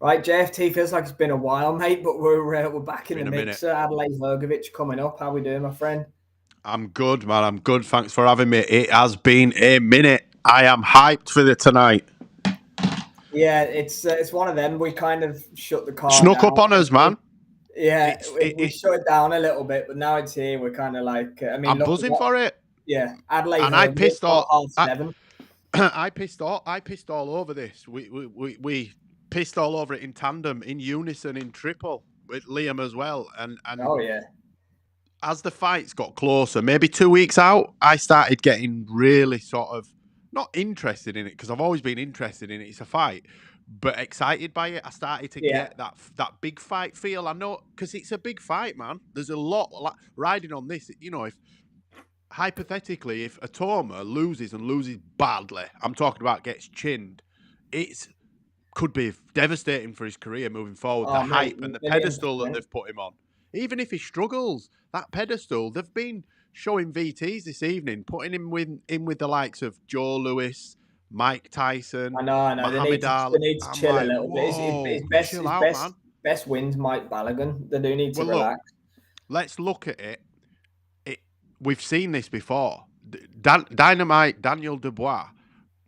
Right, JFT feels like it's been a while, mate, but we're back in the Been a mix. minute. Adeleye Hrgovic coming up. How we doing, my friend? I'm good, man. I'm good. Thanks for having me. It has been a minute. I am hyped for the tonight. Yeah, it's one of them. We kind of shut the card Snuck down. up on us, man. Yeah, It's we shut it down a little bit, but now it's here. We're kind of like, I mean, I'm look, buzzing for it. Adeleye And I Hrgovic pissed at off. half 7. I pissed all over this. We pissed all over it in tandem, in unison, in triple with Liam as well. And Oh yeah, as the fights got closer, maybe 2 weeks out, I started getting really sort of not interested in it because I've always been interested in it. It's a fight, but excited by it. I started to yeah, get that big fight feel. I know because it's a big fight, man. There's a lot riding on this. You know, if hypothetically, if Atoma loses and loses badly, I'm talking about gets chinned, it's could be devastating for his career moving forward. The oh mate, hype and the pedestal that 1,000,000%. they've put him on. Even if he struggles, that pedestal, they've been showing VTs this evening, putting him in with the likes of Joe Lewis, Mike Tyson, I know. They need Muhammad to Ali. they I'm chill a like, little bit. whoa, chill His out, man. best wins Mike Balogun. They do need to Well, look, relax. let's look at it. We've seen this before. Dynamite Daniel Dubois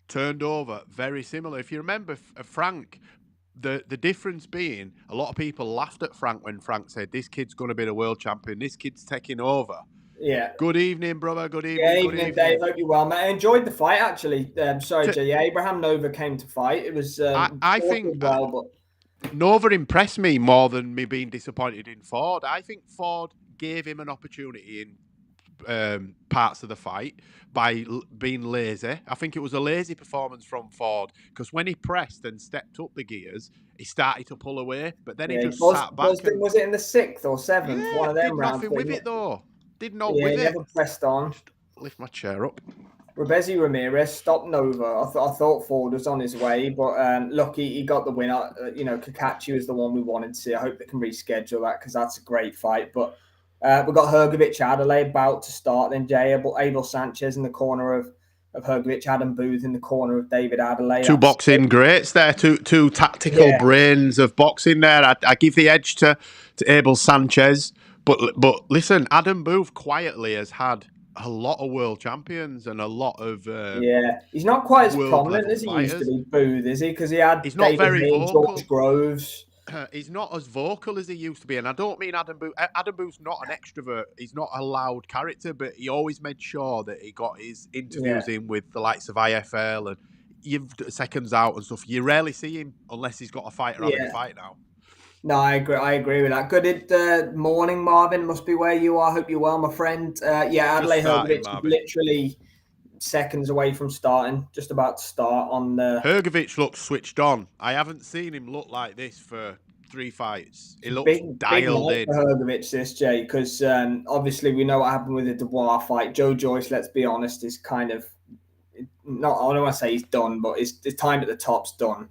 turned over very similar. If you remember Frank, the difference being a lot of people laughed at Frank when Frank said, this kid's going to be the world champion. This kid's taking over. Yeah. Good evening, brother. Good Yeah, evening. Good evening, evening. Dave. Hope you're well, mate. I enjoyed the fight, actually. Sorry, Jay. Abraham Nova came to fight. It was I think well, but Nova impressed me more than me being disappointed in Ford. I think Ford gave him an opportunity in parts of the fight by being lazy. I think it was a lazy performance from Ford because when he pressed and stepped up the gears, he started to pull away, but then he just sat back was it in the 6th or 7th? One of them did rounds. nothing with it though. Did not Yeah, with he it. never pressed on. Just lift my chair up. Robezi Ramirez stopped Nova. I thought Ford was on his way, but look, he got the winner. Kakachi was the one we wanted to see. I hope they can reschedule that because that's a great fight. But we've got Hrgovic Adeleye about to start. Then Abel Sanchez in the corner of Hrgovic, Adam Booth in the corner of David Adeleye. Two boxing greats there, two tactical brains of boxing there. I give the edge to Abel Sanchez. But listen, Adam Booth quietly has had a lot of world champions and a lot of he's not quite as prominent as he fighters. used to be. Booth, is he? Because he had he's not David very Hain, vocal. George Groves. He's not as vocal as he used to be, and I don't mean Adam Booth. Adam Booth's not an extrovert. He's not a loud character, but he always made sure that he got his interviews in with the likes of IFL and you've seconds out and stuff. You rarely see him unless he's got a fighter having a fight now. No, I agree with that. Good morning, Marvin. Must be where you are. Hope you're well, my friend. Adeleye Hrgovic is literally seconds away from starting, just about to start on the... Hrgovic looks switched on. I haven't seen him look like this for 3 fights. He looks dialed in. For Hrgovic, this, Jay, because obviously we know what happened with the Dubois fight. Joe Joyce, let's be honest, is kind of... I don't want to say he's done, but his time at the top's done.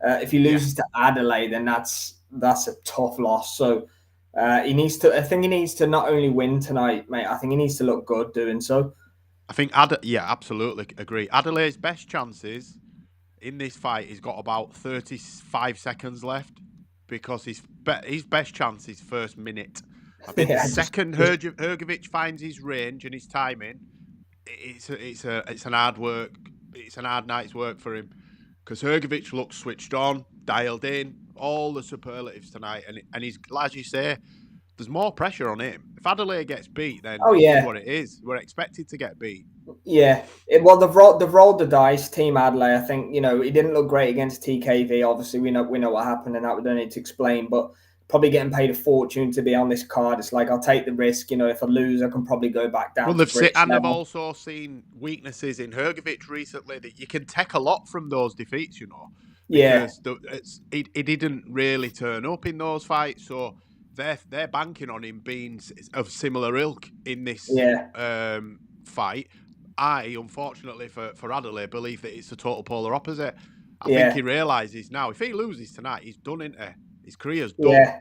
If he loses to Adeleye, then that's a tough loss. So he needs to. I think he needs to not only win tonight, mate. I think he needs to look good doing so. I think absolutely agree. Adela's best chances in this fight, he's got about 35 seconds left because his best chance is first minute. I think the second Hrgovic finds his range and his timing, it's an hard work. It's an hard night's work for him because Hrgovic looks switched on, dialed in, all the superlatives tonight, and he's, as you say, there's more pressure on him. If Adeleye gets beat, then it's what it is. We're expected to get beat. Yeah. They've rolled the dice, Team Adeleye. I think, he didn't look great against TKV. Obviously, we know what happened, and that we don't need to explain. But probably getting paid a fortune to be on this card. It's like, I'll take the risk. If I lose, I can probably go back down. Well, they've also seen weaknesses in Hrgovic recently that you can take a lot from those defeats, Because he didn't really turn up in those fights, so they're banking on him being of similar ilk in this fight. I, unfortunately for Adeleye, believe that it's the total polar opposite. I think he realises now if he loses tonight, he's done, isn't he? His career's done.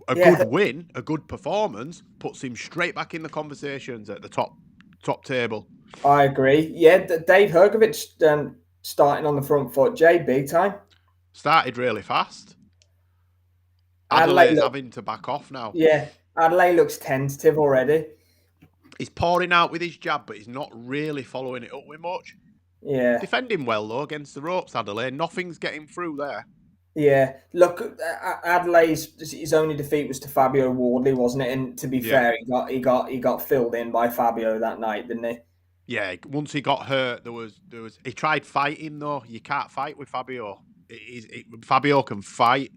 Good win, a good performance puts him straight back in the conversations at the top table. I agree. Yeah, Dave Hrgovic starting on the front foot. Jay, big time. Started really fast. Adelaide Adelaide's having to back off now. Yeah, Adelaide looks tentative already. He's pouring out with his jab, but he's not really following it up with much. Yeah. Defending well, though, against the ropes, Adelaide. Nothing's getting through there. Yeah, look, Adelaide's his only defeat was to Fabio Wardley, wasn't it? And to be fair, he got filled in by Fabio that night, didn't he? Yeah, once he got hurt, there was. He tried fighting though. You can't fight with Fabio. Fabio can fight,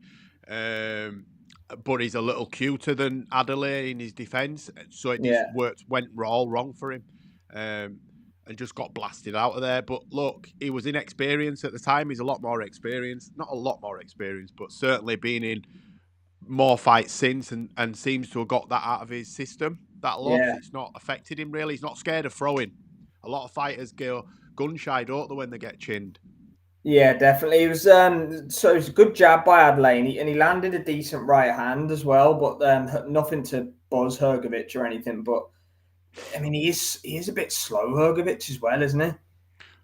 but he's a little cuter than Adelaide in his defence, so it just went all wrong for him, and just got blasted out of there. But look, he was inexperienced at the time. He's a lot more experienced, not a lot more experienced, but certainly been in more fights since, and seems to have got that out of his system. That loss, it's not affected him really. He's not scared of throwing. A lot of fighters go gun shy, don't they, when they get chinned? Yeah, definitely. It was so it was a good jab by Adelaide, and he landed a decent right hand as well, but nothing to buzz Hrgovic or anything. But I mean, he is a bit slow, Hrgovic, as well, isn't he?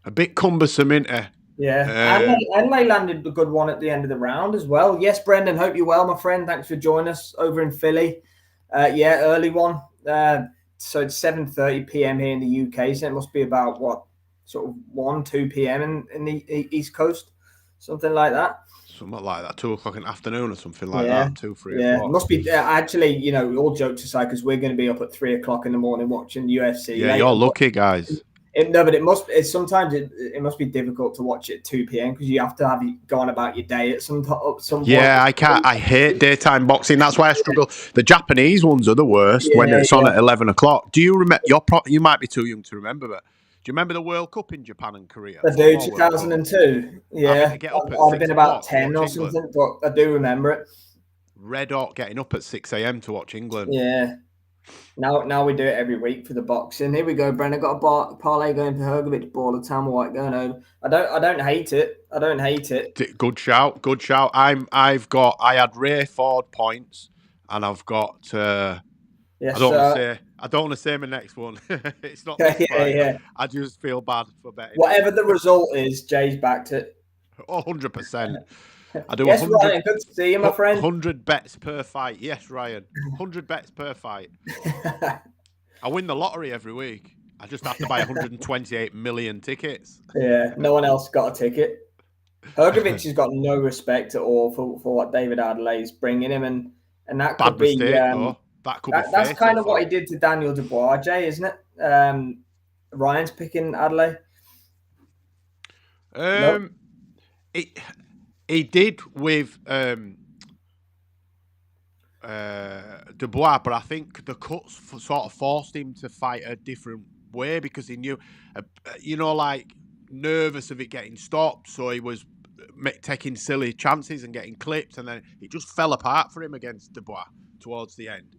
A bit cumbersome, isn't he? Yeah, Adelaide landed a good one at the end of the round as well. Yes, Brendan, hope you're well, my friend. Thanks for joining us over in Philly. Yeah, early one. So it's 7:30 p.m. here in the UK, so it must be about what, sort of 2 p.m. in the East Coast, something like that. Something like that, 2 o'clock in the afternoon or something like that, 2, 3 o'clock. It must be actually, all jokes aside, because we're going to be up at 3 o'clock in the morning watching UFC. Yeah, you're lucky, guys. No, but it must be difficult to watch it at 2 p.m. because you have to have gone about your day at some point. Yeah, I can't. I hate daytime boxing. That's why I struggle. The Japanese ones are the worst when it's on at 11 o'clock. Do you remember? You might be too young to remember, but do you remember the World Cup in Japan and Korea? I do, 2002. Yeah, to get up I'd have been about 10 or something, but I do remember it. Red hot getting up at 6 a.m. to watch England. Yeah. Now we do it every week for the boxing. Here we go, Brendan. Got a parlay going for Hrgovic, ball of Tam White going over. I don't hate it. I don't hate it. Good shout. Good shout. I had Ray Ford points, and I've got. Yes, I don't want to say my next one. It's not. Yeah. I just feel bad for betting. Whatever the result is, Jay's backed it. 100%. I do. Yes, Ryan, good to see you, my friend. 100 bets per fight. Yes, Ryan. 100 bets per fight. I win the lottery every week. I just have to buy 128 million tickets. Yeah, no one else got a ticket. Hrgovic has got no respect at all for what David Adeleye is bringing him, and that could be mistake, that could be that's kind of what he did to Daniel Dubois, Jay, isn't it? Ryan's picking Adeleye. Nope. He did with Dubois, but I think the cuts sort of forced him to fight a different way because he knew, like nervous of it getting stopped, so he was taking silly chances and getting clipped, and then it just fell apart for him against Dubois towards the end.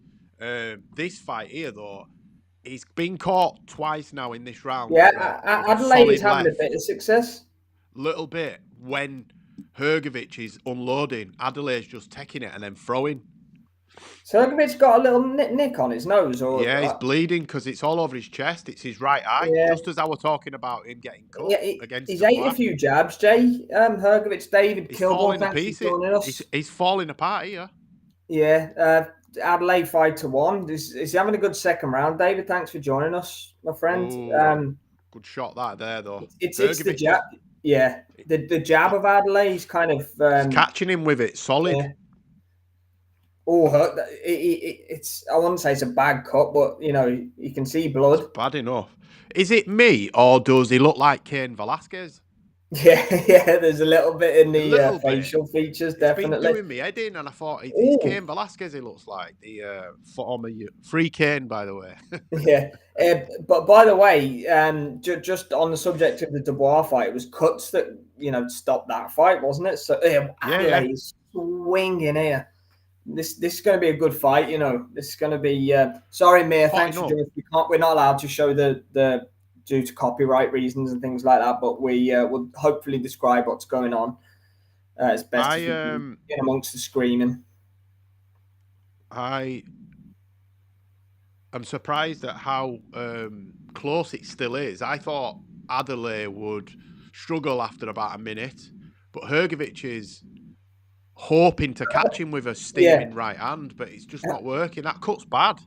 This fight here, though, he's been caught twice now in this round. Yeah, Adelaide is having a bit of success. Little bit when Hrgovic is unloading, Adelaide's just taking it and then throwing. So Hrgovic's got a little nick on his nose, or he's bleeding because it's all over his chest. It's his right eye, just as I was talking about him getting cut against. He's ate a few jabs, Jay. Hrgovic, David Kilborn, thanks for joining us. He's falling apart here. Yeah, Adelaide 5-1. Is he having a good second round, David? Thanks for joining us, my friend. Ooh, good shot there, though. It's the jab. Yeah, the jab of Adelaide is kind of he's catching him with it solid. Yeah. Oh, it's I wouldn't say it's a bad cut, but you can see blood. It's bad enough. Is it me, or does he look like Cain Velasquez? Yeah, there's a little bit in the facial features, definitely. It's been doing me head in, and I thought it's Cain Velasquez. He looks like the former free Cain, by the way. Yeah, but by the way, just on the subject of the Dubois fight, it was cuts that stopped that fight, wasn't it? So Adelaide's swinging here. This is going to be a good fight. This is going to be. Sorry, Mir, thanks for doing it. We're not allowed to show the due to copyright reasons and things like that, but we will hopefully describe what's going on as best as we can in amongst the screaming. I am surprised at how close it still is. I thought Adelaide would struggle after about a minute, but Hrgovic is hoping to catch him with a steaming right hand, but it's just not working. That cut's bad.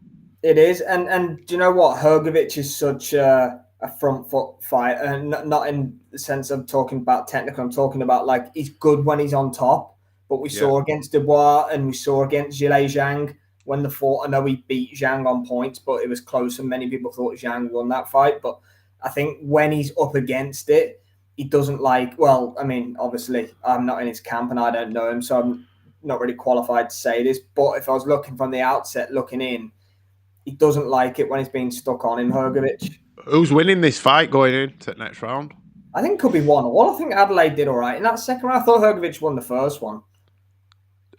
It is, and do you know what? Hrgovic is such a front foot fighter, and not in the sense of talking about technical. I'm talking about like he's good when he's on top. But we saw against Dubois and we saw against Zhilei Zhang when the fought. I know he beat Zhang on points, but it was close, and many people thought Zhang won that fight. But I think when he's up against it, he doesn't like. Well, I mean, obviously, I'm not in his camp and I don't know him, so I'm not really qualified to say this. But if I was looking from the outset, looking in, he doesn't like it when he's being stuck on him, Hrgovic. Who's winning this fight going into the next round? I think it could be 1-1. I think Adeleye did all right in that second round. I thought Hrgovic won the first one.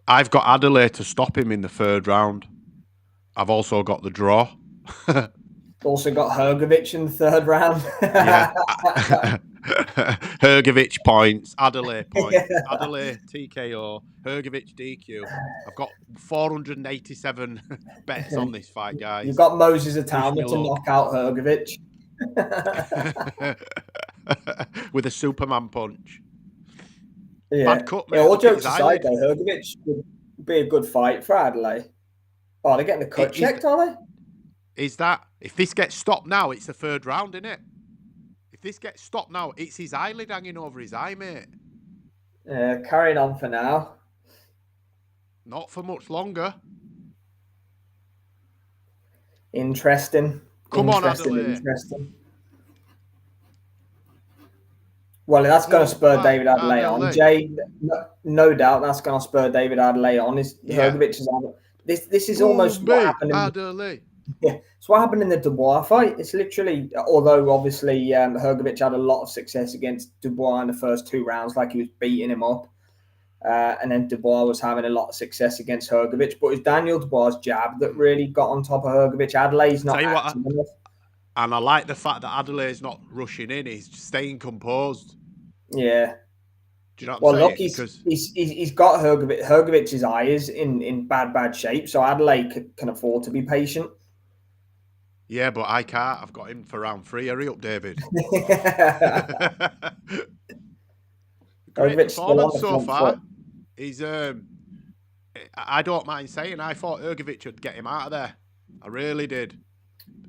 I've got Adeleye to stop him in the third round. I've also got the draw. Also got Hrgovic in the third round. Yeah. Hrgovic points, Adeleye points, Adeleye TKO, Hrgovic DQ. I've got 487 bets on this fight, guys. You've got Moses Atalma to knock out Hrgovic. With a Superman punch. Yeah. Bad cut, mate. All jokes aside, though, Hrgovic would be a good fight for Adeleye. Oh, they're getting the cut checked, are they? Is that... If this gets stopped now, it's the third round, isn't it? If this gets stopped now, it's his eyelid hanging over his eye, mate. Carrying on for now. Not for much longer. Interesting. Come on, Adeleye. Interesting. Well, that's going to spur David Adeleye on. Jay, no doubt that's going to spur David Adeleye on. Hrgovic is on. This is almost what happened. Adeleye. Yeah, it's what happened in the Dubois fight. It's literally, although obviously Hrgovic had a lot of success against Dubois in the first 2 rounds, like he was beating him up. And then Dubois was having a lot of success against Hrgovic. But it was Daniel Dubois' jab that really got on top of Hrgovic. Adelaye's not active enough. And I like the fact that Adelaide's not rushing in. He's staying composed. Yeah. Do you know what I'm saying? Look, he's got Hrgovic's eye is in bad shape, so Adeleye can afford to be patient. Yeah, but I can't. I've got him for round 3. Hurry up, David. Great performance so far. He's I don't mind saying I thought Hrgovic would get him out of there. I really did.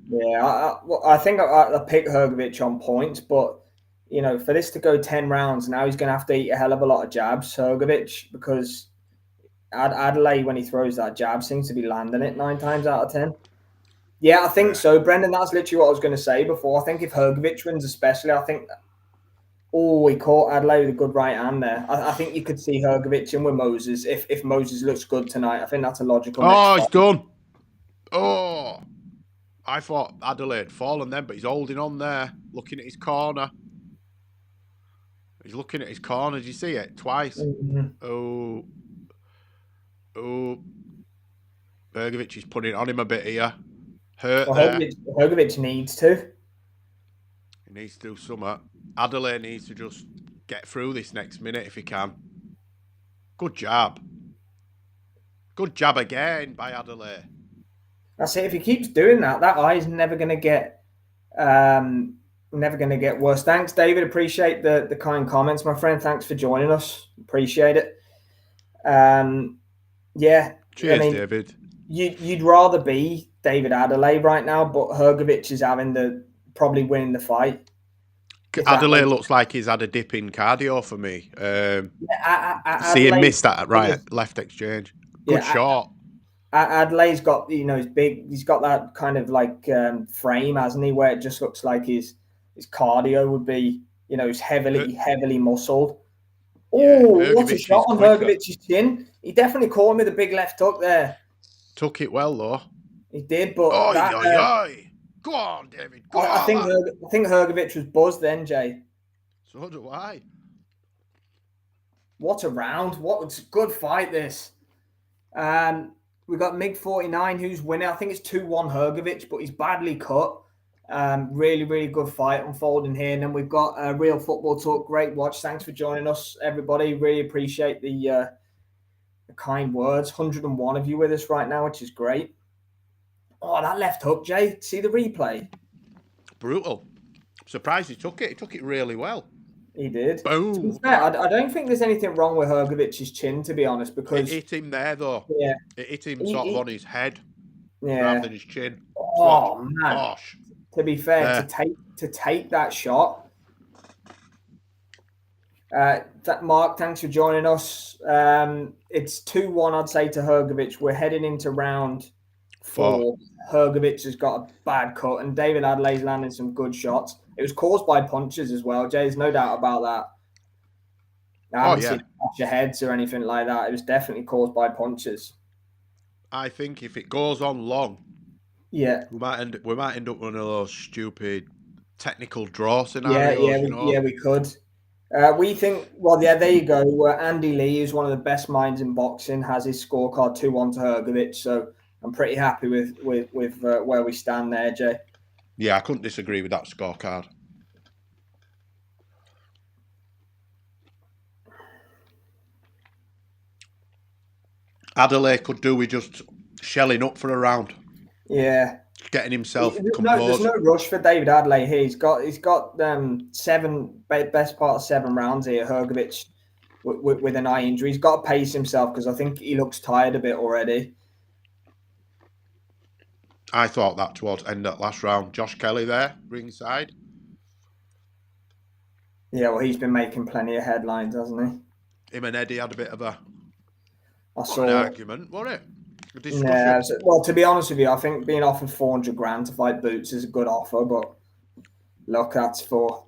Yeah, I think I picked Hrgovic on points, but you know, for this to go 10 rounds, now he's going to have to eat a hell of a lot of jabs, Hrgovic, because Adeleye, when he throws that jab, seems to be landing it 9 times out of 10. Yeah, I think so, Brendan. That's literally what I was going to say before. I think if Hrgovic wins especially, I think... Oh, he caught Adeleye with a good right hand there. I think you could see Hrgovic in with Moses if Moses looks good tonight. I think that's a logical next he's done. Oh, I thought Adeleye had fallen then, but he's holding on there, looking at his corner. He's looking at his corner. Did you see it? Twice. Mm-hmm. Oh. Hrgovic is putting it on him a bit here. Hrgovic needs to. He needs to do something. Adeleye needs to just get through this next minute if he can. Good jab. Good jab again by Adeleye. That's it. If he keeps doing that, that eye is never going to get worse. Thanks, David. Appreciate the kind comments, my friend. Thanks for joining us. Appreciate it. Yeah. Cheers, David. You'd rather be David Adeleye right now, but Hrgovic is probably winning the fight. Adeleye looks like he's had a dip in cardio for me. See him miss that left exchange. Good shot. Adelaide's got, he's big. He's got that kind of like frame, hasn't he? Where it just looks like his cardio would be, he's heavily muscled. Oh, what a shot on Hrgovic's chin. He definitely caught him with a big left hook there. Took it well, though. He did, but... Go on, David. Go on. I think Hrgovic was buzzed then, Jay. So do I. What a round. What a good fight, this. We've got MiG49 who's winning. I think it's 2-1 Hrgovic, but he's badly cut. Really, really good fight unfolding here. And then we've got Real Football Talk. Great watch. Thanks for joining us, everybody. Really appreciate the kind words. 101 of you with us right now, which is great. Oh, that left hook, Jay. See the replay? Brutal. Surprised he took it. He took it really well. He did. To be Boom. fair, I don't think there's anything wrong with Hrgovic's chin, to be honest, It because hit him there, though. yeah, It hit him sort of he on his head rather yeah. than his chin. Watch. Oh man. Bosh. To be fair, There. to take that shot. Mark, thanks for joining us. It's 2-1, I'd say, to Hrgovic. We're heading into round 4. Hrgovic has got a bad cut, and David Adeley's landing some good shots. It was caused by punches as well, Jay. There's no doubt about that. I haven't seen your heads or anything like that. It was definitely caused by punches. I think if it goes on long, yeah, we might end up one of those stupid technical draw scenarios. we could. We think, well, yeah, there you go. Andy Lee, who's one of the best minds in boxing, has his scorecard 2-1 to Hrgovic. So I'm pretty happy with where we stand there, Jay. Yeah, I couldn't disagree with that scorecard. Adeleye could do with just shelling up for a round. Yeah. Getting himself composed. There's no rush for David Adeleye here. He's got best part of 7 rounds here. Hrgovic with an eye injury. He's got to pace himself because I think he looks tired a bit already. I thought that towards end of last round. Josh Kelly there, ringside. Yeah, well, he's been making plenty of headlines, hasn't he? Him and Eddie had a bit of an argument, wasn't it? A discussion. Yeah, well, to be honest with you, I think being offered 400 grand to fight Boots is a good offer, but look, that's for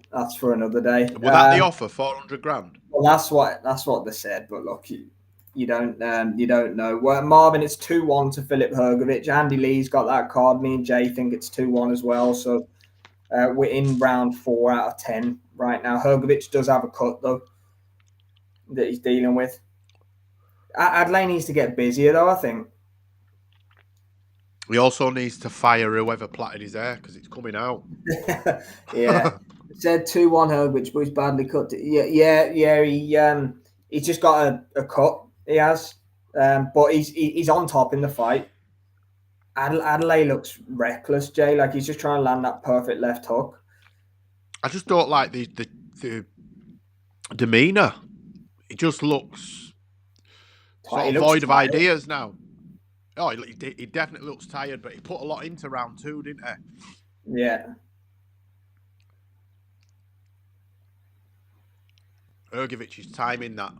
another day. Was that the offer, 400 grand? Well, that's what they said, but look, you don't know. Well, Marvin, it's 2-1 to Filip Hrgovic. Andy Lee's got that card. Me and Jay think it's 2-1 as well. So we're in round 4 out of 10 right now. Hrgovic does have a cut though that he's dealing with. Adeleye needs to get busier though, I think. He also needs to fire whoever plaited his hair because it's coming out. Yeah. It said 2-1 Hrgovic, but he's badly cut. Yeah. He's just got a cut. He has, but he's on top in the fight. Adeleye looks reckless, Jay. Like he's just trying to land that perfect left hook. I just don't like the demeanor. It just looks sort of void of ideas now. Oh, he definitely looks tired, but he put a lot into round 2, didn't he? Yeah. Hrgovic's timing that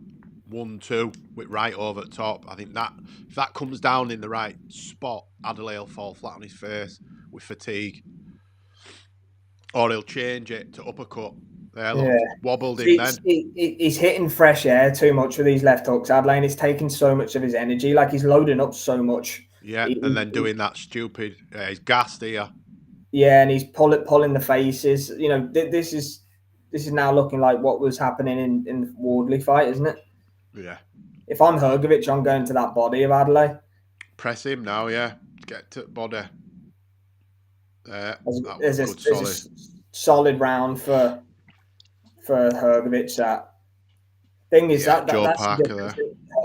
1-2 with right over the top. I think that if that comes down in the right spot, Adeleye will fall flat on his face with fatigue. Or he'll change it to uppercut. There, look, wobbled him then. He's hitting fresh air too much with these left hooks, Adeleye, and it's taking so much of his energy. Like he's loading up so much. Yeah, and then doing that stupid. He's gassed here. Yeah, and he's pulling the faces. You know, this is now looking like what was happening in the Wardley fight, isn't it? Yeah. If I'm Hrgovic, I'm going to that body of Adeleye. Press him now, yeah. Get to the body. There's a solid round for Hrgovic. That thing is that's Parker there.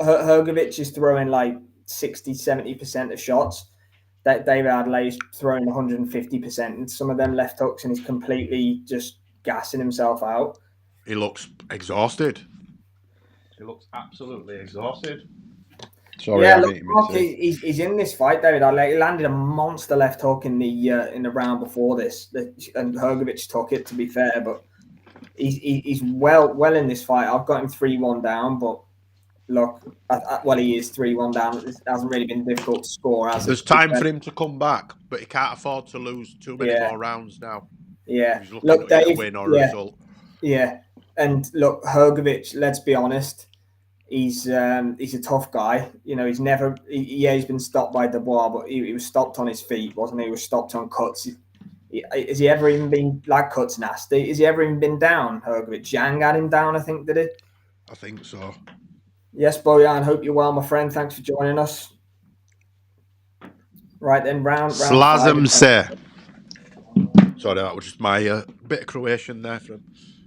Hrgovic is throwing like 60-70% of shots. That David Adeleye is throwing 150%, and some of them left hooks, and he's completely just gassing himself out. He looks exhausted. He looks absolutely exhausted. Sorry, yeah, look, he's in this fight, David Adeleye. He landed a monster left hook in the round before this, and Hrgovic took it. To be fair, but he's well in this fight. I've got him 3-1 down, but look, he is 3-1 down. It hasn't really been difficult to score. There's time for him to come back, but he can't afford to lose too many more rounds now. Yeah, he's looking at a win or a result. Yeah, and look, Hrgovic. Let's be honest. He's a tough guy. You know, he's been stopped by Dubois, but he was stopped on his feet, wasn't he? He was stopped on cuts. Has he ever even been, like, cuts nasty? Has he ever even been down, Hrgovic? Zhang had him down, I think, did he? I think so. Yes, Bojan, hope you're well, my friend. Thanks for joining us. Right then, round Slazem se. Sorry, that was just my bit of Croatian there from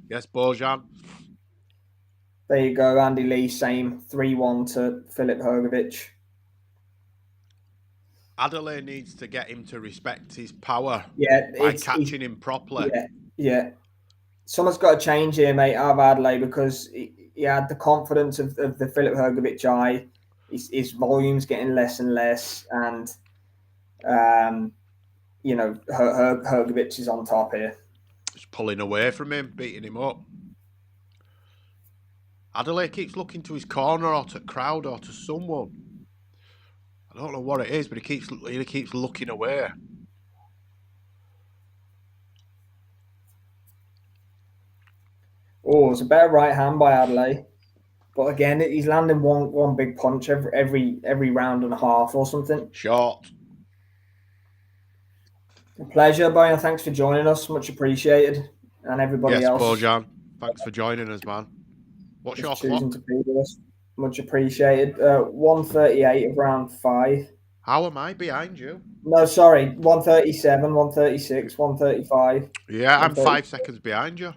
Bojan. There you go, Andy Lee, same 3-1 to Filip Hrgovic. Adeleye needs to get him to respect his power by catching him properly. Yeah. someone's got to change here, mate, out of Adelaide, because he had the confidence of the Filip Hrgovic eye. His volume's getting less and less, and Hrgovic is on top here. Just pulling away from him, beating him up. Adeleye keeps looking to his corner or to crowd or to someone. I don't know what it is, but he keeps looking away. Oh, it's a better right hand by Adeleye. But again, he's landing one big punch every round and a half or something. Short. A pleasure, Brian. Thanks for joining us. Much appreciated. And everybody else. Bojan. Thanks for joining us, man. What's your choosing clock? To be with us. Much appreciated. 1:38 of round 5. How am I behind you? No, sorry. 1:37, 1:36, 1:35. Yeah, I'm 5 seconds behind you.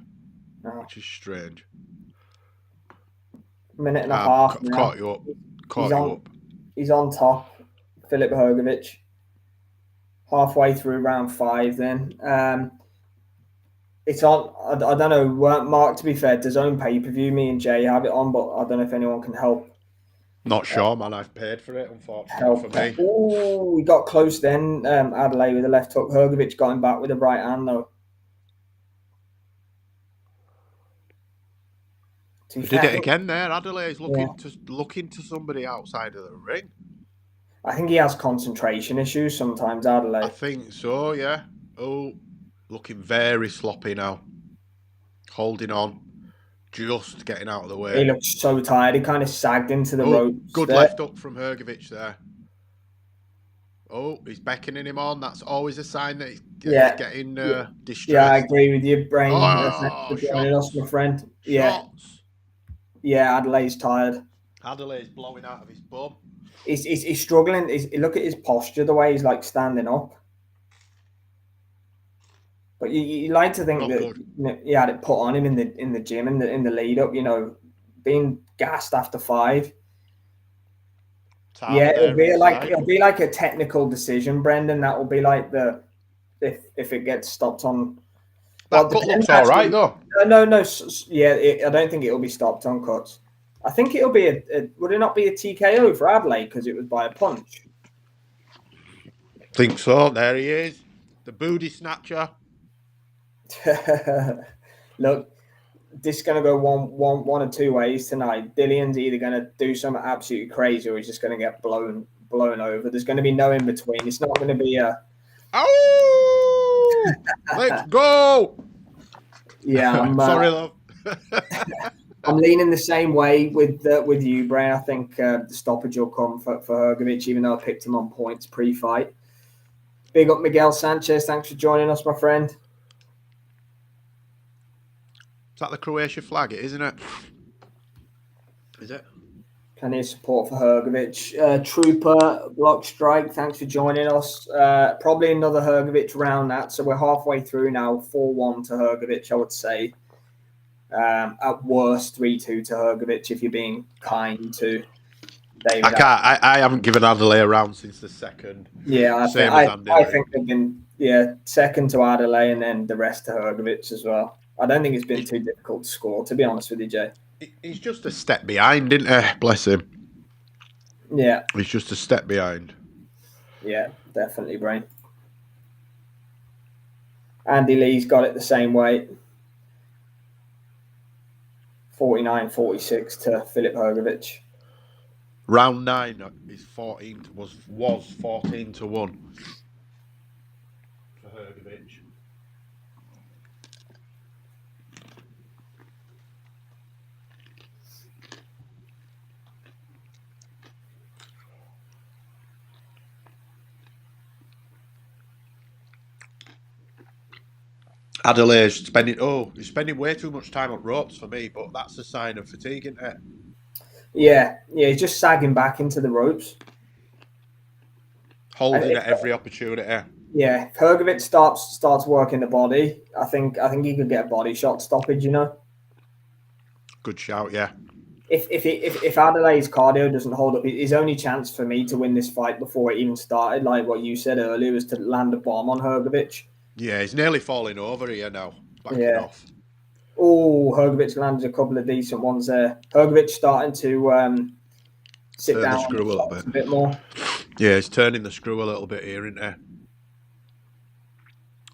Oh. Which is strange. Minute and a half now. Caught you up. He's on top, Filip Hrgovic. Halfway through round 5 then. It's on, I don't know, Mark, to be fair, does own pay-per-view. Me and Jay have it on, but I don't know if anyone can help. Not sure, man. I've paid for it, unfortunately, for me. Oh, we got close then. Adeleye with a left hook. Hrgovic got him back with a right hand, though. He did it again there. Adeleye is looking to somebody outside of the ring. I think he has concentration issues sometimes, Adeleye. I think so, yeah. Oh, looking very sloppy now. Holding on. Just getting out of the way. He looks so tired. He kind of sagged into the ropes. Good left up from Hrgovic there. Oh, he's beckoning him on. That's always a sign that he's getting distressed. Yeah, I agree with you, Brain. Oh, Thanks for joining us, my friend. Shots. Yeah, Adelaide's tired. Adelaide's blowing out of his bum. He's struggling. Look at his posture, the way he's like standing up. But you like to think that he had it put on him in the gym in the lead up. Being gassed after 5. It'll be like a technical decision, Brendan. That will be like if it gets stopped on. That cut looks all right though. No. I don't think it'll be stopped on cuts. I think it'll be would it not be a TKO for Adeleye because it was by a punch? Think so. There he is, the booty snatcher. Look, this is going to go one or two ways tonight. Dillian's either going to do something absolutely crazy or he's just going to get blown over. There's going to be no in between. It's not going to be a. Oh, let's go. Yeah, I'm sorry, love. I'm leaning the same way with you, Bray. I think the stoppage will come for Hrgovic, even though I picked him on points pre-fight. Big up Miguel Sanchez. Thanks for joining us, my friend. Is that the Croatia flag? Isn't it? Is it? Plenty of support for Hrgovic. Trooper, Block Strike, thanks for joining us. Probably another Hrgovic round that. So we're halfway through now. 4-1 to Hrgovic, I would say. At worst, 3-2 to Hrgovic if you're being kind to David. I haven't given Adeleye a round since the second. Yeah, I think they've been second to Adeleye and then the rest to Hrgovic as well. I don't think it's been too difficult to score, to be honest with you, Jay. He's just a step behind, isn't he? Bless him. Yeah. He's just a step behind. Yeah, definitely, Brain. Andy Lee's got it the same way. 49-46 to Filip Hrgovic. Round 9 is 14 was 14-1 for Hrgovic. Adelaide's he's spending way too much time on ropes for me, but that's a sign of fatigue, isn't it? Yeah, he's just sagging back into the ropes. Holding at every opportunity. Yeah, if Hrgovic starts working the body, I think he could get a body shot stoppage, Good shout, yeah. If Adelaide's cardio doesn't hold up, his only chance for me to win this fight before it even started, like what you said earlier, was to land a bomb on Hrgovic. Yeah, he's nearly falling over here now. Backing off. Oh, Hrgovic landed a couple of decent ones there. Hrgovic starting to sit Turn down the on screw the a little shots bit. a bit more. Yeah, he's turning the screw a little bit here, isn't he?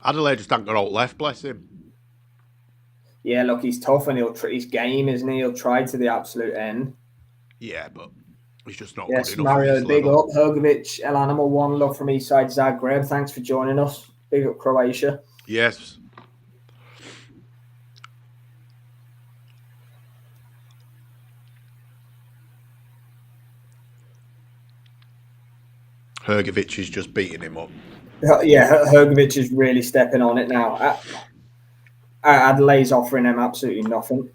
Adelaide just ain't got out left, bless him. Yeah, look, he's tough and he's game, isn't he? He'll try to the absolute end. Yeah, but he's just not good Yes, enough at Mario, his big level. up. Hrgovic, El Animal One, love from Eastside Zagreb. Thanks for joining us. Big up Croatia. Yes. Hrgovic is just beating him up. Yeah, Hrgovic is really stepping on it now. Adelaide's offering him absolutely nothing.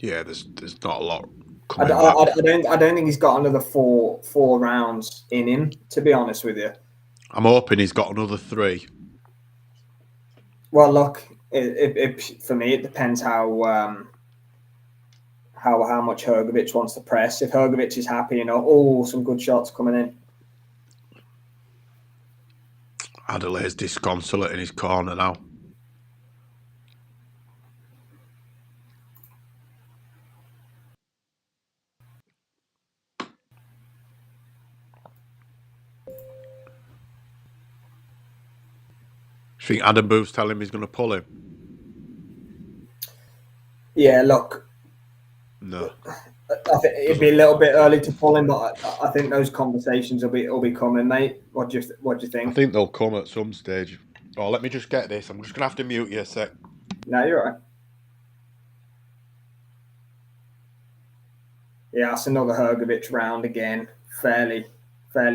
Yeah, there's not a lot I coming back. don't think he's got another four rounds in him, to be honest with you. I'm hoping he's got another 3. Well, look, for me, it depends how much Hrgovic wants to press. If Hrgovic is happy, some good shots coming in. Adelaide's disconsolate in his corner now. You think Adam Booth's telling him he's going to pull him? Yeah, look. No. I think it'd be a little bit early to pull him, but I think those conversations will be coming, mate. What do you think? I think they'll come at some stage. Oh, let me just get this. I'm just going to have to mute you a sec. No, you're right. Yeah, that's another Hrgovic round again. Fairly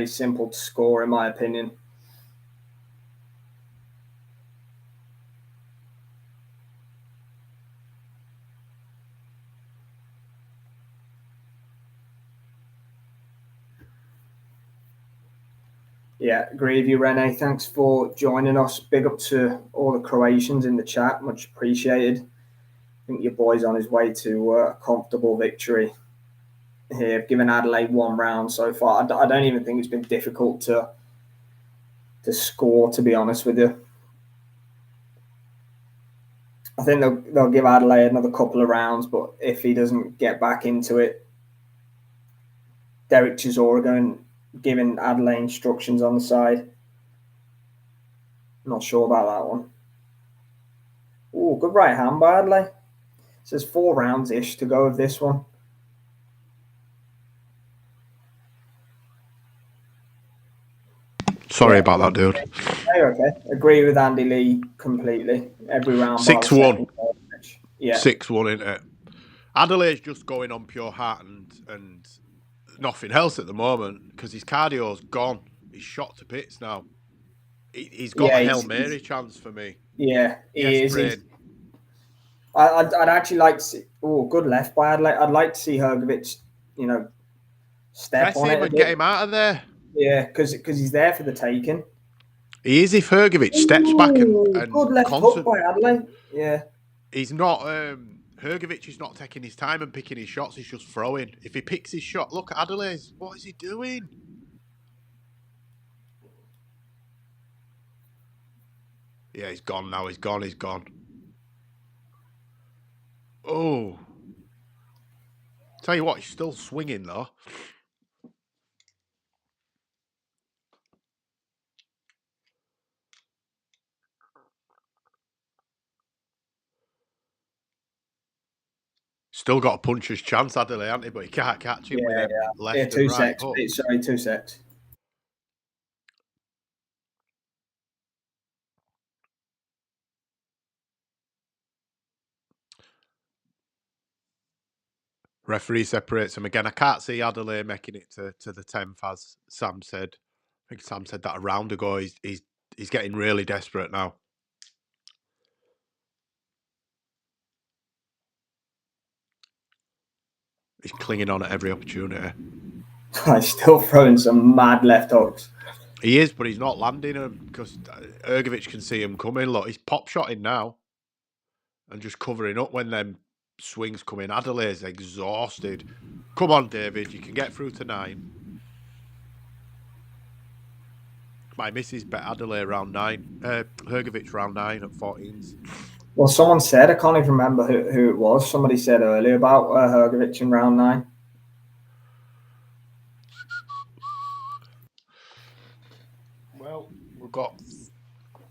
simple to score, in my opinion. Yeah, agree with you, Rene. Thanks for joining us. Big up to all the Croatians in the chat. Much appreciated. I think your boy's on his way to a comfortable victory here. Given Adelaide 1 round so far, I don't even think it's been difficult to score, to be honest with you. I think they'll give Adelaide another couple of rounds, but if he doesn't get back into it, Derek Chisora giving Adelaide instructions on the side. Not sure about that one. Oh, good right hand by Adelaide. It says 4 rounds-ish to go with this one. Sorry about that, dude. Okay. Agree with Andy Lee completely. Every round 6-1. Yeah. 6-1, isn't it? Adelaide's just going on pure heart and nothing else at the moment because his cardio's gone. He's shot to bits now. He's got a Hail Mary chance for me. Yeah, he is. Brain. I'd actually like to see. Oh, good left by Adelaide. I'd like to see Hrgovic, step Press on him it and get him out of there. Yeah, because he's there for the taking. He is if Hrgovic steps back and good left hook by Adelaide. Yeah. He's not. Hrgovic is not taking his time and picking his shots. He's just throwing. If he picks his shot, look at Adelaide. What is he doing? Yeah, he's gone now. He's gone. Oh. Tell you what, he's still swinging though. Still got a puncher's chance, Adelaide, hasn't he? But he can't catch him with them left and right hooks. Sorry, 2 secs. Referee separates them again. I can't see Adelaide making it to the 10th, as Sam said. I think Sam said that a round ago. He's getting really desperate now. He's clinging on at every opportunity. He's still throwing some mad left hooks. He is, but he's not landing them because Hrgovic can see him coming. Look, he's pop shotting now and just covering up when them swings come in. Adelaide's exhausted. Come on, David, you can get through to 9. My missus bet Adelaide round 9. Hrgovic round 9 at 14s. Well, someone said, I can't even remember who it was. Somebody said earlier about Hrgovic in round 9. Well, we've got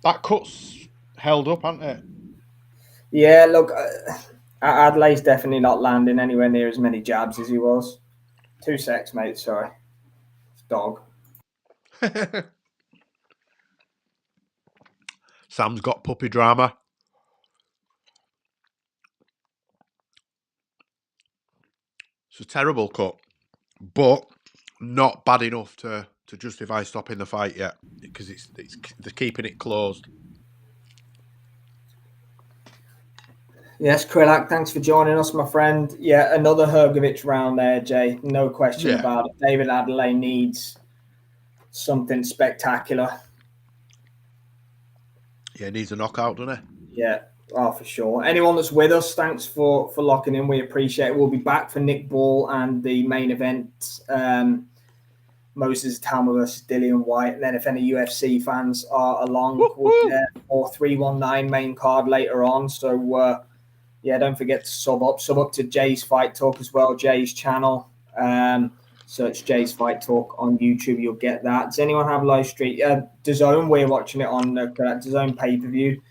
that cut's held up, hasn't it? Yeah, look, Adelaide's definitely not landing anywhere near as many jabs as he was. 2 secs, mate. Sorry, it's dog. Sam's got puppy drama. It's a terrible cut, but not bad enough to justify stopping the fight yet, because it's they're keeping it closed. Yes, Krillak, thanks for joining us, my friend. Yeah, another Hrgovic round there, Jay. No question about it. David Adeleye needs something spectacular. Yeah, he needs a knockout, doesn't he? Yeah, oh, for sure. Anyone that's with us, thanks for locking in. We appreciate it. We'll be back for Nick Ball and the main event, Moses Talma versus Dillian White. And then if any UFC fans are along, we'll be there for 319 main card later on. So, yeah, don't forget to sub up to Jay's Fight Talk as well, Jay's channel. Search Jay's Fight Talk on YouTube, you'll get that. Does anyone have live stream? DAZN, we're watching it on the DAZN pay-per-view.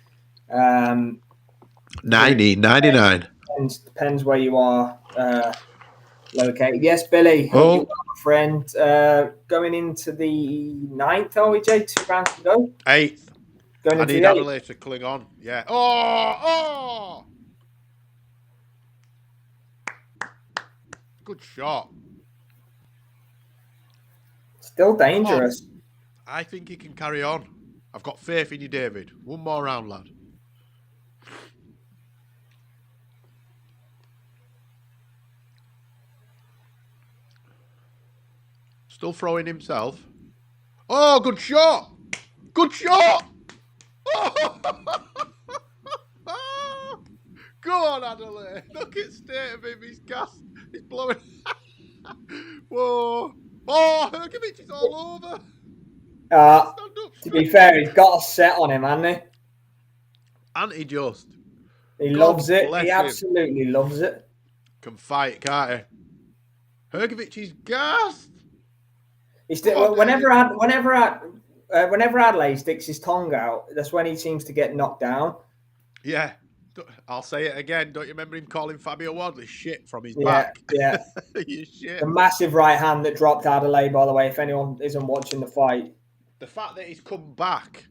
99. Depends where you are located. Yes, Billy, hope you are, my friend. Going into the 9th, are we, Jay? 2 rounds to go? 8th. Going I need Adeleye to cling on. Yeah. Oh! Good shot. Still dangerous. I think he can carry on. I've got faith in you, David. One more round, lad. Still throwing himself. Oh, good shot! Good shot! Oh! Go on, Adeleye. Look at the state of him. He's gassed. He's blowing. Whoa. Oh, Hrgovic is all over. To be fair, he's got a set on him, hasn't he? And he just. He loves it. He absolutely loves it. Can fight, can't he? Hrgovic is gassed. He's still, whenever Adeleye sticks his tongue out, that's when he seems to get knocked down. Yeah. I'll say it again. Don't you remember him calling Fabio Wardley shit from his back? Yeah. You shit. The massive right hand that dropped Adeleye, by the way, if anyone isn't watching the fight. The fact that he's come back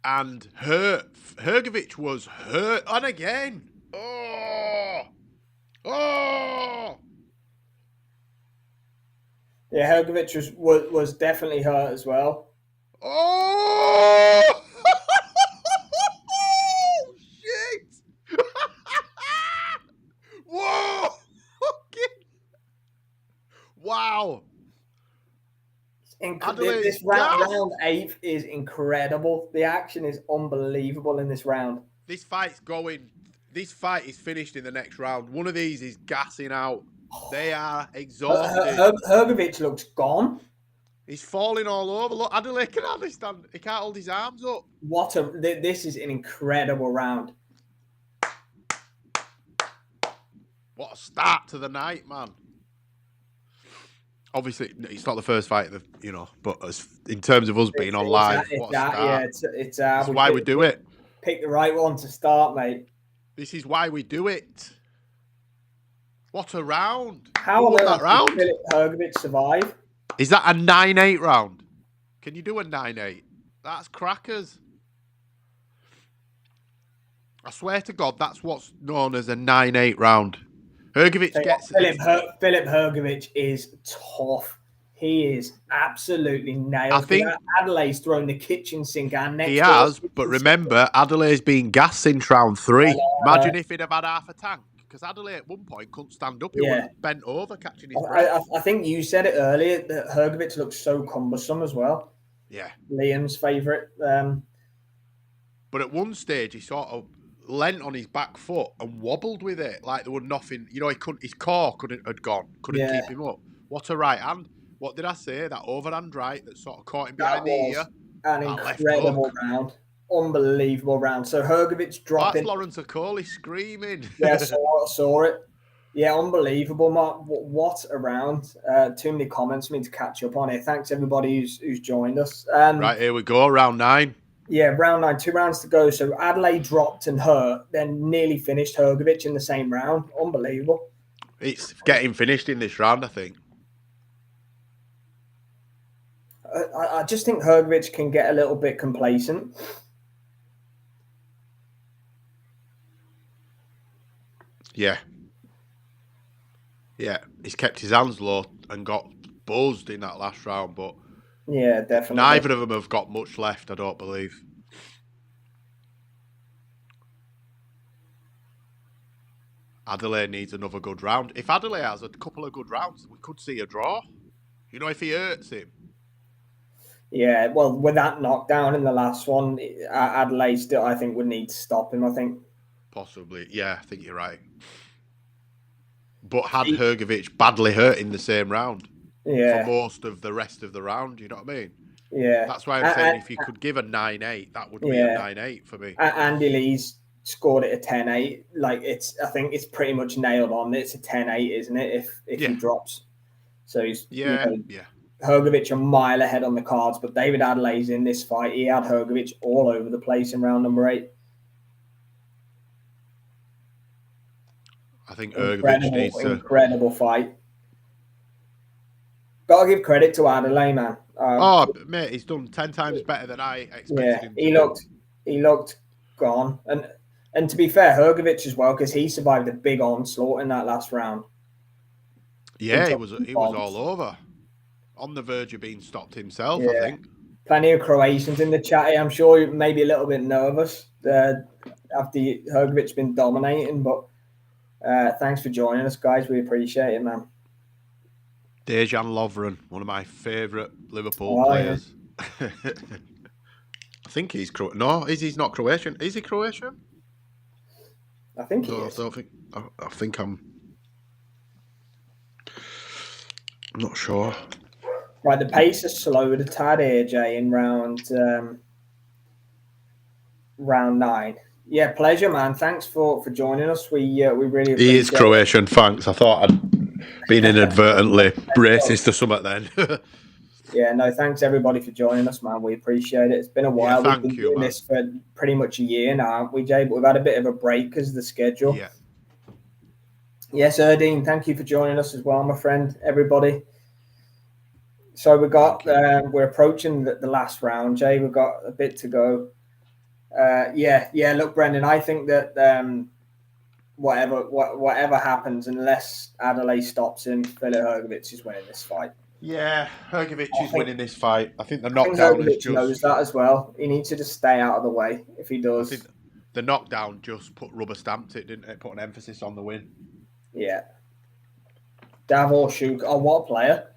and Hrgovic was hurt. And again. Oh! Yeah, Hrgovic was definitely hurt as well. Oh! Shit! Whoa! Wow! This round 8 is incredible. The action is unbelievable in this round. This fight is finished in the next round. One of these is gassing out. They are exhausted. Hrgovic looks gone. He's falling all over. Look, Adeleye can hardly stand. He can't hold his arms up. This is an incredible round. What a start to the night, man. Obviously, it's not the first fight, but in terms of us being on live, what a start. It's why we do it. Pick the right one to start, mate. This is why we do it. What a round. How will that round? Filip Hrgovic survive? Is that a 9-8 round? Can you do a 9-8? That's crackers. I swear to God, that's what's known as a 9-8 round. Hrgovic gets... Filip Hrgovic is tough. He is absolutely nailed. I think Adelaide's thrown the kitchen sink and next. He has, but remember, Adelaide's been gassed since round 3. Imagine if he'd have had half a tank. Because Adeleye at one point couldn't stand up. He was bent over, catching his breath. I think you said it earlier that Hrgovic looks so cumbersome as well. Yeah. Liam's favourite. But at one stage, he sort of leant on his back foot and wobbled with it like there was nothing. His core couldn't keep him up. What a right hand. What did I say? That overhand right that sort of caught him behind the ear. An incredible round. unbelievable round. So Hrgovic dropping. That's Lawrence Okoli screaming. Yeah, saw it. Yeah, unbelievable, Mark. What a round. Too many comments for me to catch up on here. Thanks, everybody who's joined us. Right, here we go, round 9. Yeah, round 9, 2 rounds to go. So Adeleye dropped and hurt, then nearly finished Hrgovic in the same round. Unbelievable. It's getting finished in this round, I think. I just think Hrgovic can get a little bit complacent. Yeah. Yeah, he's kept his hands low and got buzzed in that last round, but yeah, definitely. Neither of them have got much left, I don't believe. Adeleye needs another good round. If Adeleye has a couple of good rounds, we could see a draw. You know, if he hurts him. Yeah, well, with that knockdown in the last one, Adeleye still, I think, would need to stop him, I think. Possibly. Yeah, I think you're right. But had Hrgovic badly hurt in the same round for most of the rest of the round, you know what I mean? Yeah. That's why I'm saying if you could give a 9-8, that would be a 9-8 for me. Andy Lee's scored it a 10-8. Like, I think it's pretty much nailed on. It's a 10-8, isn't it, if he drops. So he's Hrgovic a mile ahead on the cards, but David Adeley's in this fight. He had Hrgovic all over the place in round number 8. I think Hrgovic needs to... Incredible fight. Got to give credit to Adeleye, man. Mate, he's done 10 times better than I expected him to. He looked gone. And to be fair, Hrgovic as well, because he survived a big onslaught in that last round. Yeah, he was all over. On the verge of being stopped himself, I think. Plenty of Croatians in the chat. I'm sure you're maybe a little bit nervous after Hrgovic's been dominating, but thanks for joining us, guys. We appreciate it, man. Dejan Lovren, one of my favourite Liverpool players. Yeah. I think he's Croatian. No, he's not Croatian. Is he Croatian? I think he is. I think I'm not sure. Right, the pace has slowed a tad here, Jay, in round 9. Yeah, pleasure, man. Thanks for joining us. We really appreciate He is Croatian, thanks. I thought I'd been inadvertently racist or something then. Yeah, no, thanks everybody for joining us, man. We appreciate it. It's been a while. Yeah, We've been doing this for pretty much a year now, haven't we, Jay? But we've had a bit of a break because of the schedule. Yeah. Yes, Erdine, thank you for joining us as well, my friend, everybody. So we're approaching the last round, Jay. We've got a bit to go. Look, Brendan, I think that whatever happens, unless Adeleye stops him, Filip Hrgovic is winning this fight. Yeah, Hrgovic is winning this fight. I think the knockdown knows that as well. He needs to just stay out of the way if he does. I think the knockdown just rubber-stamped it, didn't it? Put an emphasis on the win. Yeah. Davor Shuk. Oh, what a player.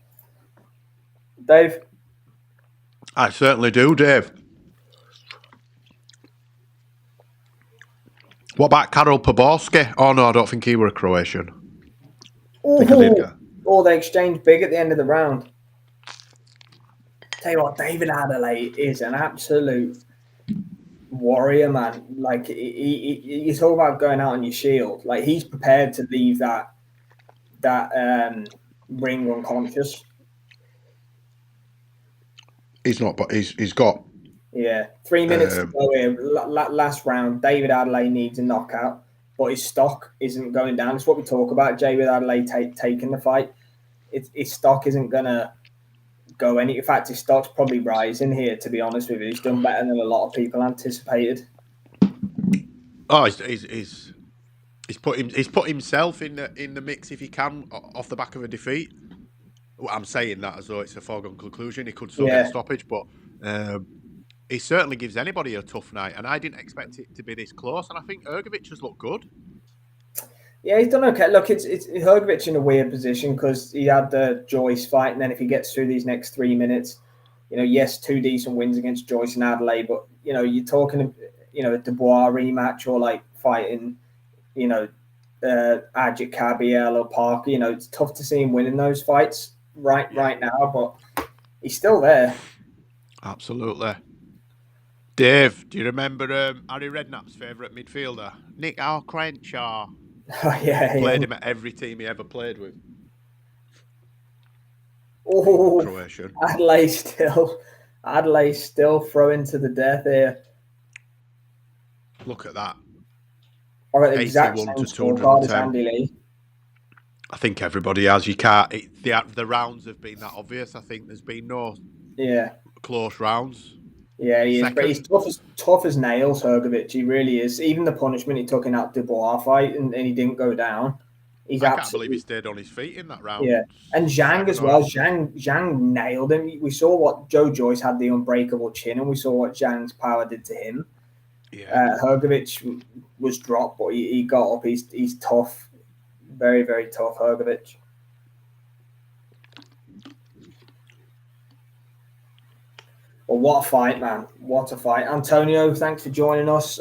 Dave? I certainly do, Dave. What about Karol Poborski? Oh, no, I don't think he were a Croatian. They exchanged big at the end of the round. Tell you what, David Adeleye is an absolute warrior, man. Like, you talk about going out on your shield. Like, he's prepared to leave that ring unconscious. He's not, but he's got... Yeah, 3 minutes to go here. Last round, David Adeleye needs a knockout, but his stock isn't going down. It's what we talk about, Jay, with Adeleye taking the fight. His stock isn't going to go any... In fact, his stock's probably rising here, to be honest with you. He's done better than a lot of people anticipated. Oh, he's put himself in the mix if he can off the back of a defeat. Well, I'm saying that as though it's a foregone conclusion. He could still get a stoppage, but he certainly gives anybody a tough night. And I didn't expect it to be this close. And I think Hrgovic has looked good. Yeah, he's done okay. Look, it's Hrgovic in a weird position because he had the Joyce fight, and then if he gets through these next 3 minutes, yes, 2 decent wins against Joyce and Adeleye, but you're talking, a Dubois rematch or like fighting, Ajit Kabiel or Parker. It's tough to see him winning those fights right now, but he's still there. Absolutely. Dave, do you remember Harry Redknapp's favourite midfielder? Nick Crenshaw. Oh, yeah. Played him at every team he ever played with. Oh, Croatian. Adelaide still throwing to the death here. Look at that. I got the exact 81 same to scorecard as 210. Andy Lee. I think everybody has. You can't. The rounds have been that obvious. I think there's been no close rounds. Yeah, he is. But he's tough as nails, Hrgovic. He really is. Even the punishment he took in that Dubois fight and he didn't go down. I can't believe he stayed on his feet in that round. Yeah, and Zhang as well. Zhang nailed him. We saw what Joe Joyce had, the unbreakable chin, and we saw what Zhang's power did to him. Yeah, Hrgovic was dropped, but he got up. He's tough, very, very tough, Hrgovic. Well, what a fight, man! What a fight, Antonio. Thanks for joining us.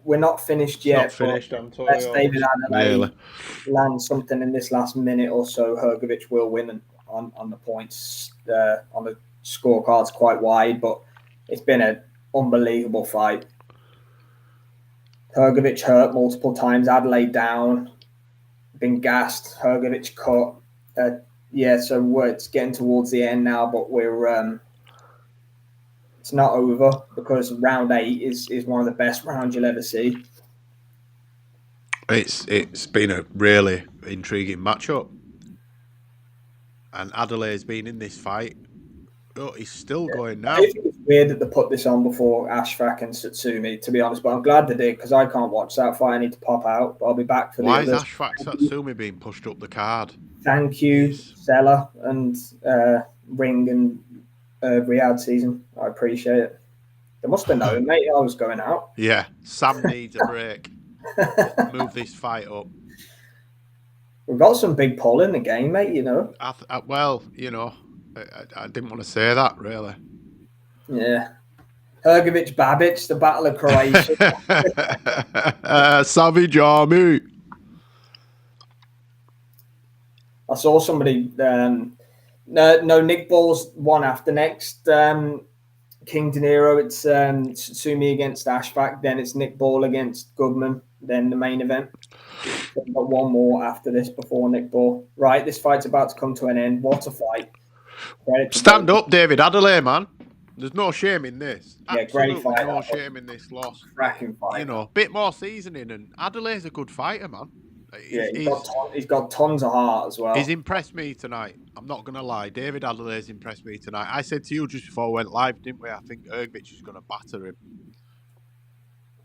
We're not finished yet. Not finished, Antonio. Let's David Adeleye land something in this last minute or so. Hrgovic will win on the points, on the scorecards quite wide, but it's been an unbelievable fight. Hrgovic hurt multiple times, Adeleye down, been gassed, Hrgovic cut. So it's getting towards the end now, but we're it's not over because round 8 is one of the best rounds you'll ever see. It's been a really intriguing matchup, and Adelaide's been in this fight. Oh, he's still going now. I think it's weird that they put this on before Ashfaq and Satsumi, to be honest, but I'm glad they did because I can't watch that fight. I need to pop out, but I'll be back for the others. Why is Ashfaq Satsumi being pushed up the card? Thank you, Sella and Ring and Riyadh season. I appreciate it. They must have known, mate. I was going out. Yeah, Sam needs a break. Move this fight up. We've got some big pull in the game, mate, you know. I didn't want to say that, really. Yeah. Hrgovic, Babic, the Battle of Croatia. Savage Army. I saw somebody... Nick Ball's one after next. King De Niro, it's Satsumi against Ashfaq, then it's Nick Ball against Goodman, then the main event. We've got one more after this before Nick Ball. Right, this fight's about to come to an end. What a fight. Stand up, David Adeleye, man. There's no shame in this. Yeah, great fight. No shame in this loss. Cracking fight. You know, bit more seasoning, and Adelaide's a good fighter, man. He's got tons of heart as well. He's impressed me tonight. I'm not going to lie. David Adelaide's impressed me tonight. I said to you just before we went live, didn't we? I think Hrgovic is going to batter him.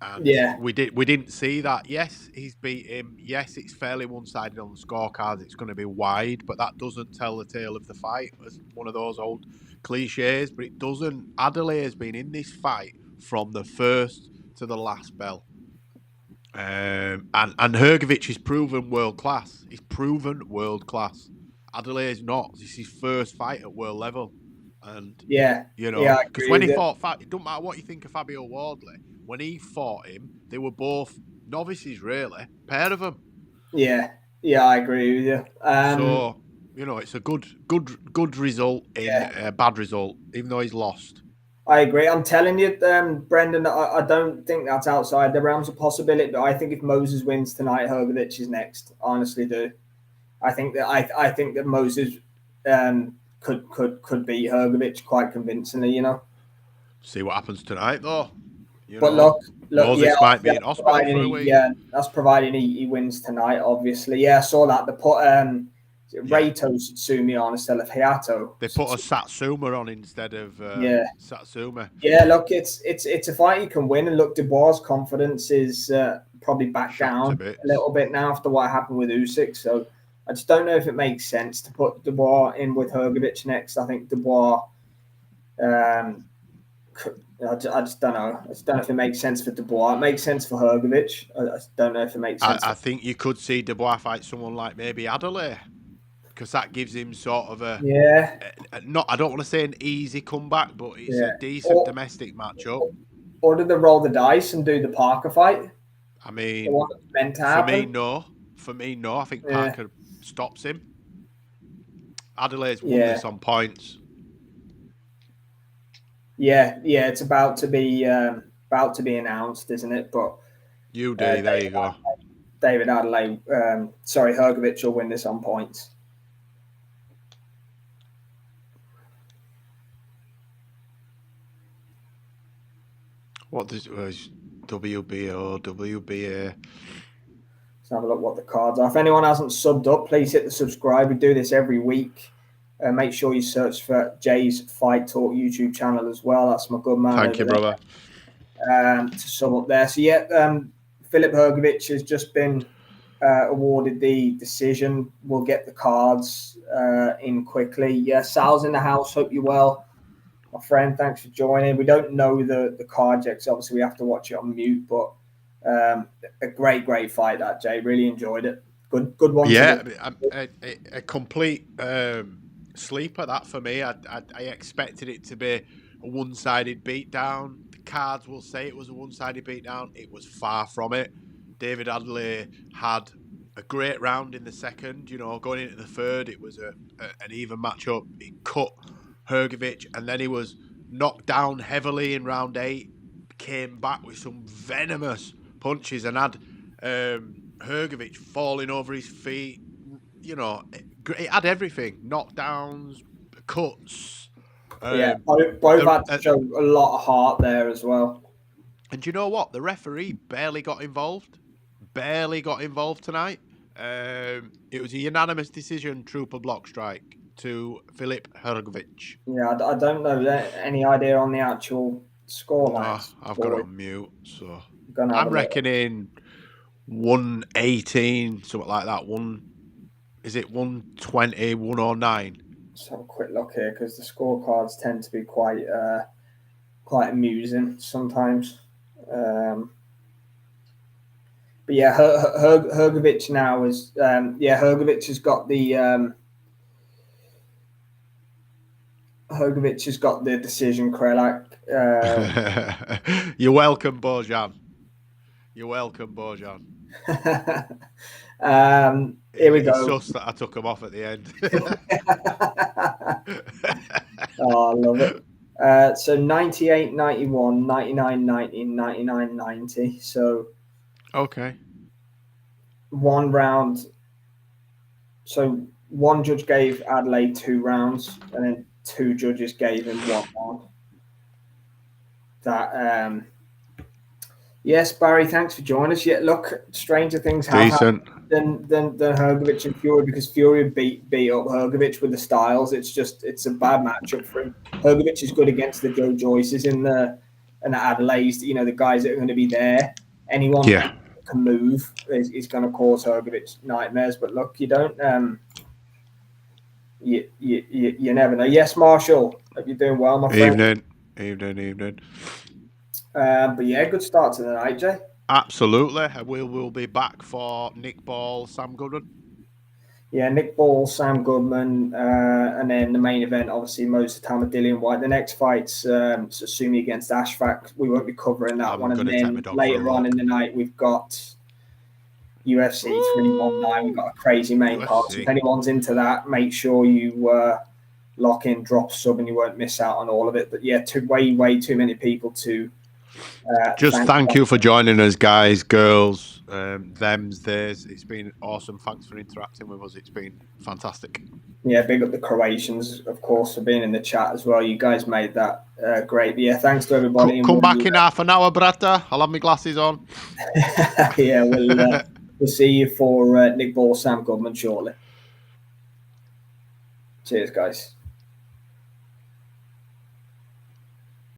And we didn't see that. Yes, he's beat him. Yes, it's fairly one-sided on the scorecards. It's going to be wide, but that doesn't tell the tale of the fight. It's one of those old cliches, but it doesn't. Adeleye has been in this fight from the first to the last bell. And Hrgovic is proven world class. He's proven world class. Adeleye is not. This is his first fight at world level. And because when he fought, it doesn't matter what you think of Fabio Wardley. When he fought him, they were both novices, really. Pair of them. Yeah, I agree with you. So it's a good result in a bad result, even though he's lost. I agree. I'm telling you, Brendan, I don't think that's outside the realms of possibility. But I think if Moses wins tonight, Hrgovic is next. I honestly do. I think that Moses could beat Hrgovic quite convincingly. You know. See what happens tonight, though. Look, Moses might be in hospital for a week. Yeah, that's providing he wins tonight. Obviously, I saw that they put Reito Satsumi on instead of Hayato. They put a Satsuma on instead of Satsuma. Yeah, look, it's a fight you can win, and look, Dubois' confidence is probably back down a little bit now after what happened with Usyk. So I just don't know if it makes sense to put Dubois in with Hrgovic next. I think Dubois. I just don't know. I just don't know if it makes sense for Dubois. It makes sense for Hrgovic. I just don't know if it makes sense. I think you could see Dubois fight someone like maybe Adeleye, because that gives him sort of a I don't want to say an easy comeback, but it's a decent domestic matchup. Or did they roll the dice and do the Parker fight? I mean, For me, no. I think Parker stops him. Adelaide's won this on points. Yeah, it's about to be announced, isn't it? But UD, there you go. David Adeleye, Hrgovic will win this on points. What does WBO, WBA? Let's have a look what the cards are. If anyone hasn't subbed up, please hit the subscribe. We do this every week. Make sure you search for Jay's Fight Talk YouTube channel as well. That's my good man. Thank you, brother. To sum up there. So Filip Hrgovic has just been awarded the decision. We'll get the cards in quickly. Yeah, Sal's in the house. Hope you're well, my friend. Thanks for joining. We don't know the card yet, so obviously we have to watch it on mute. But a great fight that, Jay. Really enjoyed it. Good one. Yeah, a complete sleeper that for me. I expected it to be a one-sided beatdown. The cards will say it was a one-sided beatdown. It was far from it. David Adeleye had a great round in the second. Going into the third, it was an even matchup. He cut Hrgovic, and then he was knocked down heavily in round 8. Came back with some venomous punches and had Hrgovic falling over his feet. It had everything: knockdowns, cuts. Both had to show a lot of heart there as well. And you know what? The referee barely got involved. Barely got involved tonight. It was a unanimous decision, trooper block strike to Filip Hrgovic. Yeah, I don't know any idea on the actual scoreline. I've got it on mute, so I'm reckoning 118, something like that. Is it 120, 109? Let's have a quick look here because the scorecards tend to be quite amusing sometimes. But yeah, Hrgovic now is Hrgovic has got the Hrgovic has got the decision, Krelak. You're welcome, Bojan. You're welcome, Bojan. Here we go. It's sus that I took him off at the end. Oh, I love it. So 98, 91, 99, 90, 99, 90. So okay. One round. So one judge gave Adeleye 2 rounds, and then 2 judges gave him 1 round. That yes, Barry, thanks for joining us. Yeah, look, stranger things have happened than Hrgovic and Fury, because Fury beat up Hrgovic with the styles. It's a bad matchup for him. Hrgovic is good against the Joe Joyces and the Adeleyes, the guys that are going to be there. Anyone that can move is going to cause Hrgovic nightmares. But look, you don't you never know. Yes, Marshall, hope you're doing well, my friend. Evening. But yeah, good start to the night, Jay. Absolutely. We'll be back for Nick Ball, Sam Goodman. Yeah, Nick Ball, Sam Goodman, and then the main event, obviously, Moses Tama, Dillian White. The next fight's Sasumi against Ashfaq. We won't be covering that one. And then later on in the night, we've got UFC 319. We've got a crazy main card. So if anyone's into that, make sure you lock in, drop sub, and you won't miss out on all of it. But yeah, way too many people to... thank you for joining us, guys, girls, thems, theirs. It's been awesome. Thanks for interacting with us. It's been fantastic. Yeah, big up the Croatians, of course, for being in the chat as well. You guys made that great. But yeah, thanks to everybody. Come back in half an hour, brother. I'll have my glasses on. Yeah, we'll see you for Nick Ball, Sam Goodman shortly. Cheers, guys.